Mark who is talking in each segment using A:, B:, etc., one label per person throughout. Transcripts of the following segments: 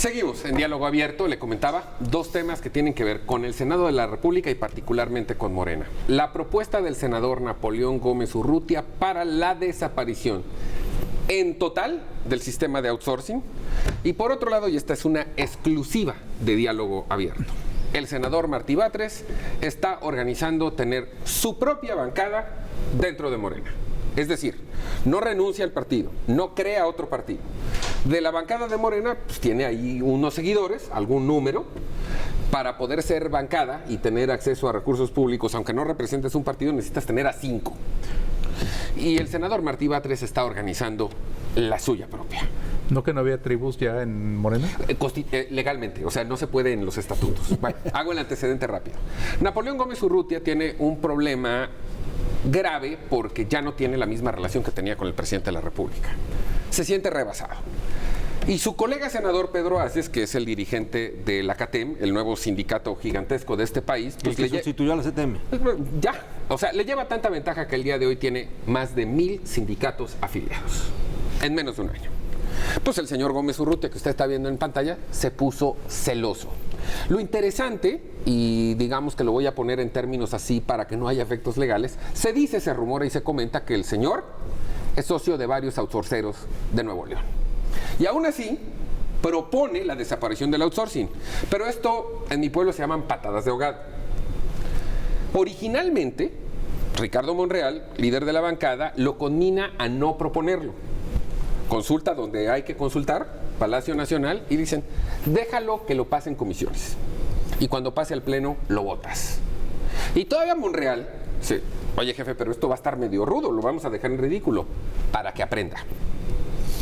A: Seguimos en Diálogo Abierto, le comentaba, dos temas que tienen que ver con el Senado de la República y particularmente con Morena. La propuesta del senador Napoleón Gómez Urrutia para la desaparición en total del sistema de outsourcing. Y por otro lado, y esta es una exclusiva de Diálogo Abierto, el senador Martí Batres está organizando tener su propia bancada dentro de Morena. Es decir, no renuncia al partido, no crea otro partido. De la bancada de Morena, pues tiene ahí unos seguidores, algún número, para poder ser bancada y tener acceso a recursos públicos, aunque no representes un partido, necesitas tener a 5. Y el senador Martí Batres está organizando la suya propia.
B: ¿No que no había tribus ya en Morena?
A: Legalmente, o sea, no se puede en los estatutos. Bueno, hago el antecedente rápido. Napoleón Gómez Urrutia tiene un problema grave porque ya no tiene la misma relación que tenía con el presidente de la República. Se siente rebasado. Y su colega senador Pedro Aces, que es el dirigente de la CATEM, el nuevo sindicato gigantesco de este país,
C: pues que sustituyó a la CTM.
A: Ya, o sea, le lleva tanta ventaja que el día de hoy tiene más de 1000 sindicatos afiliados en menos de un año. Pues el señor Gómez Urrutia, que usted está viendo en pantalla, se puso celoso. Lo interesante, y digamos que lo voy a poner en términos así para que no haya efectos legales, se dice, se rumora y se comenta que el señor es socio de varios outsourceros de Nuevo León. Y aún así, propone la desaparición del outsourcing. Pero esto en mi pueblo se llaman patadas de ahogado. Originalmente, Ricardo Monreal, líder de la bancada, lo conmina a no proponerlo. Consulta donde hay que consultar, Palacio Nacional, y dicen, déjalo que lo pase en comisiones. Y cuando pase al pleno, lo votas. Y todavía Monreal, sí, oye jefe, pero esto va a estar medio rudo, lo vamos a dejar en ridículo, para que aprenda.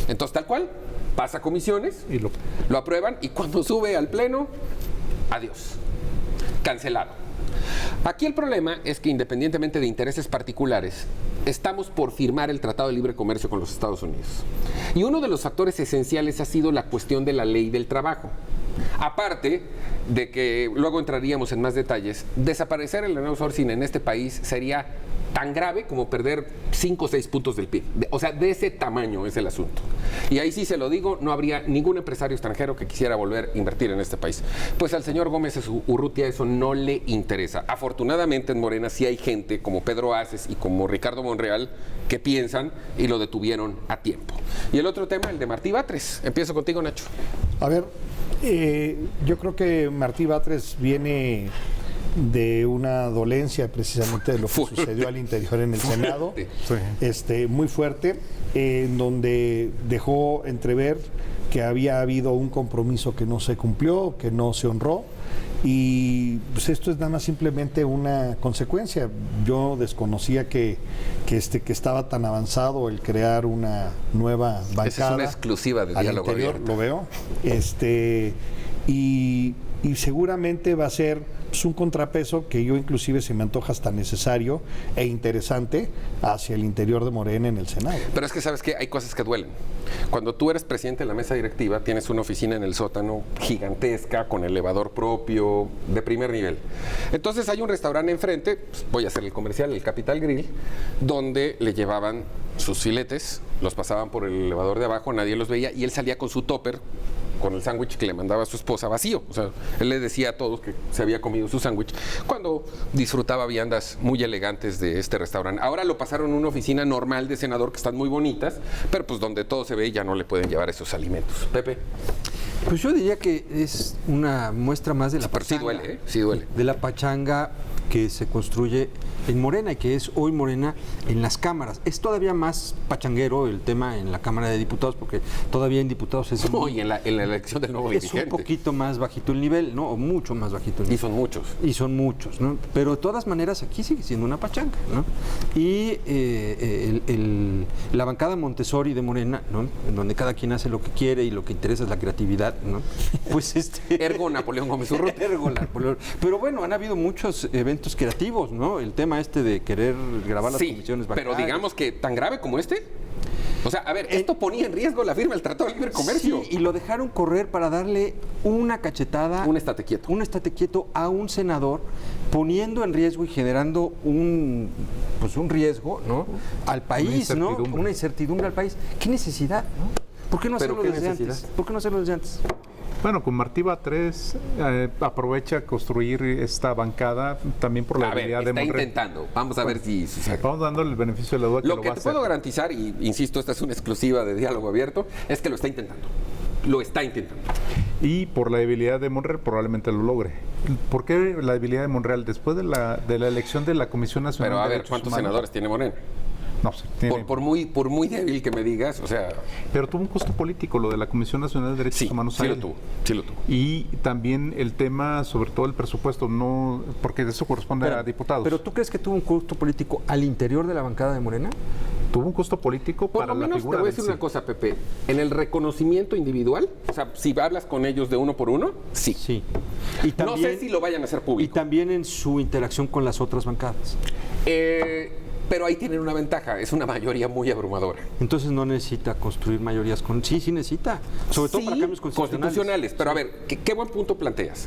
A: Entonces, tal cual, pasa a comisiones, y lo aprueban, y cuando sube al pleno, adiós, cancelado. Aquí el problema es que independientemente de intereses particulares, estamos por firmar el Tratado de Libre Comercio con los Estados Unidos. Y uno de los factores esenciales ha sido la cuestión de la ley del trabajo. Aparte de que, luego entraríamos en más detalles, desaparecer el outsourcing en este país sería tan grave como perder 5 o 6 puntos del PIB. O sea, de ese tamaño es el asunto. Y ahí sí se lo digo, no habría ningún empresario extranjero que quisiera volver a invertir en este país. Pues al señor Gómez Urrutia eso no le interesa. Afortunadamente en Morena sí hay gente como Pedro Aces y como Ricardo Monreal que piensan y lo detuvieron a tiempo. Y el otro tema, el de Martí Batres. Empiezo contigo, Nacho.
D: A ver, yo creo que Martí Batres viene de una dolencia precisamente de lo que sucedió al interior en el Senado, muy fuerte, en donde dejó entrever que había habido un compromiso que no se cumplió, que no se honró, y pues esto es nada más simplemente una consecuencia. Yo desconocía que estaba tan avanzado el crear una nueva bancada.
A: Esa es una exclusiva de Diálogo Abierto.
D: Lo veo. Y seguramente va a ser pues, un contrapeso que yo inclusive se me antoja hasta necesario e interesante hacia el interior de Morena en el Senado.
A: Pero es que sabes que hay cosas que duelen. Cuando tú eres presidente de la mesa directiva, tienes una oficina en el sótano gigantesca, con elevador propio, de primer nivel. Entonces hay un restaurante enfrente, pues, voy a hacer el comercial, el Capital Grill, donde le llevaban sus filetes, los pasaban por el elevador de abajo, nadie los veía, y él salía con su topper, con el sándwich que le mandaba a su esposa vacío. O sea, él le decía a todos que se había comido su sándwich cuando disfrutaba viandas muy elegantes de este restaurante. Ahora lo pasaron a una oficina normal de senador, que están muy bonitas, pero pues donde todo se ve ya no le pueden llevar esos alimentos. Pepe.
C: Pues yo diría que es una muestra más de la
A: pachanga. Sí duele, ¿eh? Sí duele.
C: De la pachanga que se construye en Morena y que es hoy Morena en las cámaras. Es todavía más pachanguero el tema en la Cámara de Diputados, porque todavía en diputados es...
A: No, y en la elección del nuevo dirigente.
C: Es un poquito más bajito el nivel, ¿no? O mucho más bajito el nivel.
A: Y son muchos.
C: Y son muchos, ¿no? Pero de todas maneras aquí sigue siendo una pachanga, ¿no? Y la bancada Montessori de Morena, ¿no? En donde cada quien hace lo que quiere y lo que interesa es la creatividad, ¿no? Pues
A: Ergo Napoleón Gómez Urrutia.
C: Ergo Napoleón. Pero bueno, han habido muchos eventos creativos, ¿no? El tema de querer grabar las comisiones bancarias.
A: Pero digamos que tan grave como este. O sea, a ver, esto ponía en riesgo la firma del Tratado de Libre Comercio.
C: Sí, y lo dejaron correr para darle una cachetada.
A: Un estate quieto.
C: Un estate quieto a un senador, poniendo en riesgo y generando un riesgo, ¿no? Al país, ¿no? Una incertidumbre al país. ¿Qué necesidad, no? ¿Por qué no hacerlo desde antes? ¿Por qué no hacerlo desde antes?
B: Bueno, con Martí Batres aprovecha construir esta bancada también por la habilidad de
A: está
B: Monreal.
A: intentando. Vamos a ver si sucede.
B: Vamos dándole el beneficio de la duda.
A: Lo que te puedo garantizar, y insisto, esta es una exclusiva de Diálogo Abierto, es que lo está intentando. Lo está intentando.
B: Y por la debilidad de Monreal probablemente lo logre. ¿Por qué la debilidad de Monreal? Después de la elección de la Comisión Nacional
A: Pero a
B: de
A: ver,
B: Derechos
A: ¿cuántos
B: Humanos,
A: senadores tiene Morena?
B: No sé. Tiene,
A: Por muy débil que me digas, o sea...
B: pero tuvo un costo político lo de la Comisión Nacional de Derechos
A: Sí,
B: Humanos.
A: sí lo
B: ahí.
A: tuvo, sí lo tuvo.
B: Y también el tema, sobre todo el presupuesto, no, porque eso corresponde a diputados.
C: ¿Pero tú crees que tuvo un costo político al interior de la bancada de Morena?
B: Tuvo un costo político
A: Por
B: para
A: lo
B: la
A: menos te
B: figura
A: voy a
B: del
A: decir
B: sí.
A: una cosa, Pepe. En el reconocimiento individual, o sea, si hablas con ellos de uno por uno, sí.
C: Sí. Y
A: No sé si lo vayan a hacer
C: Y
A: público.
C: también en su interacción con las otras bancadas.
A: Pero ahí tienen una ventaja, es una mayoría muy abrumadora.
C: Entonces no necesita construir mayorías con... Sí necesita. Sobre todo
A: Sí,
C: para cambios constitucionales.
A: Pero a ver, qué buen punto planteas.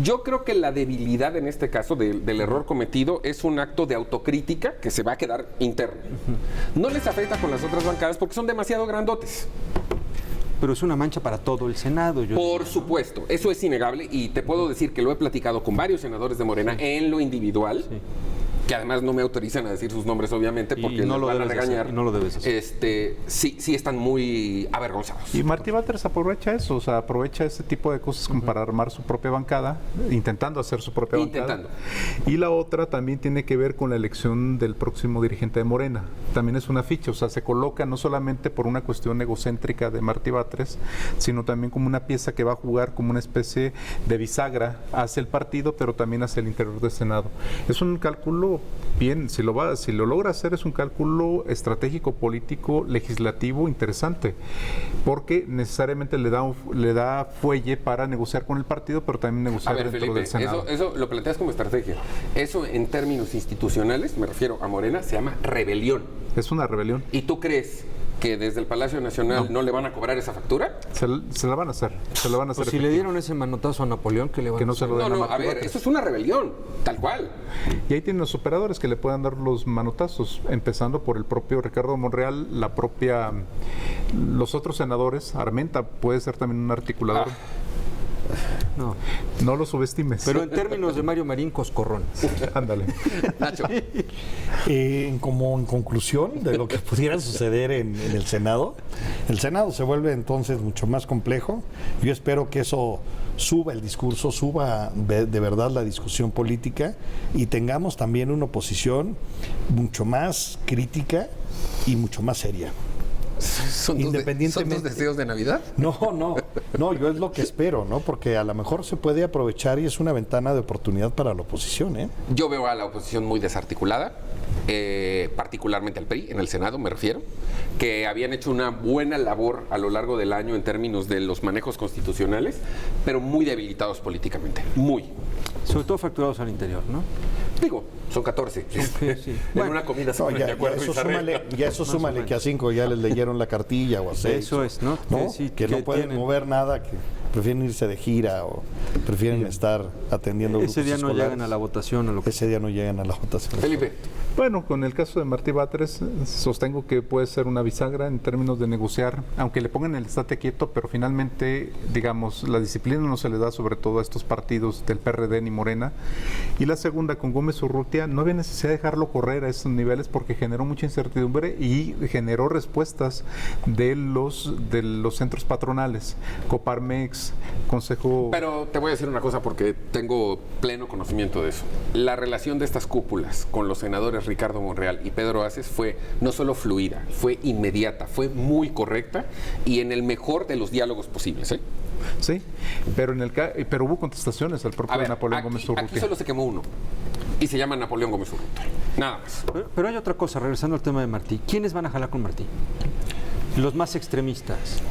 A: Yo creo que la debilidad en este caso del error cometido es un acto de autocrítica que se va a quedar interno. No les afecta con las otras bancadas porque son demasiado grandotes.
C: Pero es una mancha para todo el Senado.
A: Por supuesto, eso es innegable y te puedo decir que lo he platicado con varios senadores de Morena en lo individual.
C: Sí.
A: Que además no me autorizan a decir sus nombres, obviamente, porque
C: no
A: les
C: lo
A: van a
C: debes de
A: regañar.
C: hacer, y no lo debes hacer.
A: Sí están muy avergonzados.
B: Y Martí Batres aprovecha eso, o sea, aprovecha ese tipo de cosas como para armar su propia bancada, intentando hacer su propia bancada. Y la otra también tiene que ver con la elección del próximo dirigente de Morena. También es una ficha, o sea, se coloca no solamente por una cuestión egocéntrica de Martí Batres, sino también como una pieza que va a jugar como una especie de bisagra hacia el partido, pero también hacia el interior del Senado. Es un cálculo bien, si lo logra hacer, es un cálculo estratégico, político, legislativo interesante, porque necesariamente le da fuelle para negociar con el partido, pero también negociar dentro
A: Felipe,
B: del Senado.
A: eso lo planteas como estrategia. Eso en términos institucionales, me refiero a Morena, se llama rebelión.
B: Es una rebelión.
A: ¿Y tú crees que desde el Palacio Nacional no le van a cobrar esa factura?
B: Se la van a hacer. Se la van a hacer.
C: Pues si le dieron ese manotazo a Napoleón, que le van
B: que no se lo den
A: No,
B: a
A: a
B: Martí
A: ver,
B: Batres.
A: eso es una rebelión, tal cual.
B: Y ahí tienen los operadores que le puedan dar los manotazos, empezando por el propio Ricardo Monreal, los otros senadores. Armenta puede ser también un articulador. No lo subestimes.
C: Pero en términos de Mario Marín, coscorrón.
B: Ándale.
A: Nacho.
D: Como en conclusión de lo que pudiera suceder en el Senado se vuelve entonces mucho más complejo. Yo espero que eso suba el discurso, suba de verdad la discusión política y tengamos también una oposición mucho más crítica y mucho más seria.
A: ¿Son tus deseos de Navidad?
D: No, yo es lo que espero, ¿no? Porque a lo mejor se puede aprovechar y es una ventana de oportunidad para la oposición, ¿eh?
A: Yo veo a la oposición muy desarticulada, particularmente al PRI, en el Senado me refiero, que habían hecho una buena labor a lo largo del año en términos de los manejos constitucionales, pero muy debilitados políticamente, muy.
C: Sobre todo facturados al interior, ¿no?
A: Digo, son 14.
C: Sí.
A: En
C: Bueno,
A: una comida se
D: No,
A: ponen de acuerdo y
D: eso súmale que a 5 ya les leyeron la cartilla o a 6.
C: Eso es, ¿no?
D: ¿No?
C: Sí,
D: que no pueden
C: tienen-
D: mover nada, que prefieren irse de gira o prefieren estar atendiendo grupos
C: Ese día no
D: escolares.
C: llegan a la votación. A lo que...
D: Ese día no llegan a la votación.
A: Felipe,
B: Bueno, con el caso de Martí Batres, sostengo que puede ser una bisagra en términos de negociar, aunque le pongan el estate quieto, pero finalmente, digamos, la disciplina no se le da sobre todo a estos partidos del PRD ni Morena. Y la segunda, con Gómez Urrutia, no había necesidad de dejarlo correr a esos niveles porque generó mucha incertidumbre y generó respuestas de los centros patronales, Coparmex, Consejo...
A: pero te voy a decir una cosa porque tengo pleno conocimiento de eso. La relación de estas cúpulas con los senadores Ricardo Monreal y Pedro Aces fue no solo fluida, fue inmediata, fue muy correcta y en el mejor de los diálogos posibles, ¿eh?
B: Sí, pero pero hubo contestaciones al propio
A: A ver,
B: Napoleón Gómez
A: aquí
B: Urrutia.
A: solo se quemó uno y se llama Napoleón Gómez Urrutia. Nada más.
C: Pero hay otra cosa, regresando al tema de Martí. ¿Quiénes van a jalar con Martí? Los más extremistas.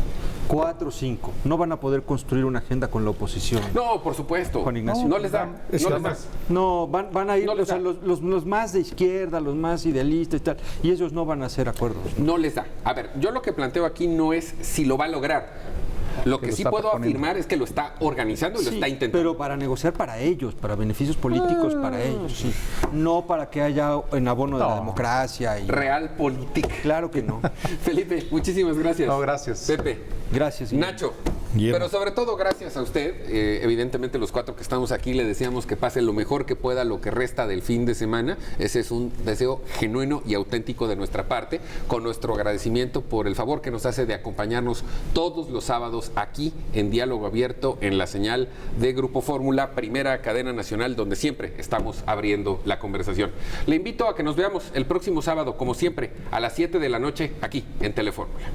C: 4 o 5. No van a poder construir una agenda con la oposición.
A: No, por supuesto.
C: Juan Ignacio.
A: No les da. No les da.
C: No, van a ir
A: No les
C: o sea,
A: da.
C: los más de izquierda, los más idealistas y tal. Y ellos no van a hacer acuerdos.
A: No les da. A ver, yo lo que planteo aquí no es si lo va a lograr. Lo que
B: lo
A: sí
B: está
A: puedo
B: proponiendo.
A: afirmar es que lo está organizando y lo
C: Sí,
A: está intentando.
C: pero para negociar para ellos, para beneficios políticos para ellos, sí. No para que haya en abono de la democracia. Y...
A: Realpolitik.
C: Claro que no.
A: Felipe, muchísimas gracias.
B: No, gracias.
A: Pepe.
C: Gracias. Guillermo.
A: Nacho, Pero sobre todo gracias a usted, evidentemente los 4 que estamos aquí le deseamos que pase lo mejor que pueda lo que resta del fin de semana. Ese es un deseo genuino y auténtico de nuestra parte, con nuestro agradecimiento por el favor que nos hace de acompañarnos todos los sábados aquí en Diálogo Abierto en la señal de Grupo Fórmula, primera cadena nacional donde siempre estamos abriendo la conversación. Le invito a que nos veamos el próximo sábado, como siempre, a las 7 de la noche aquí en Telefórmula.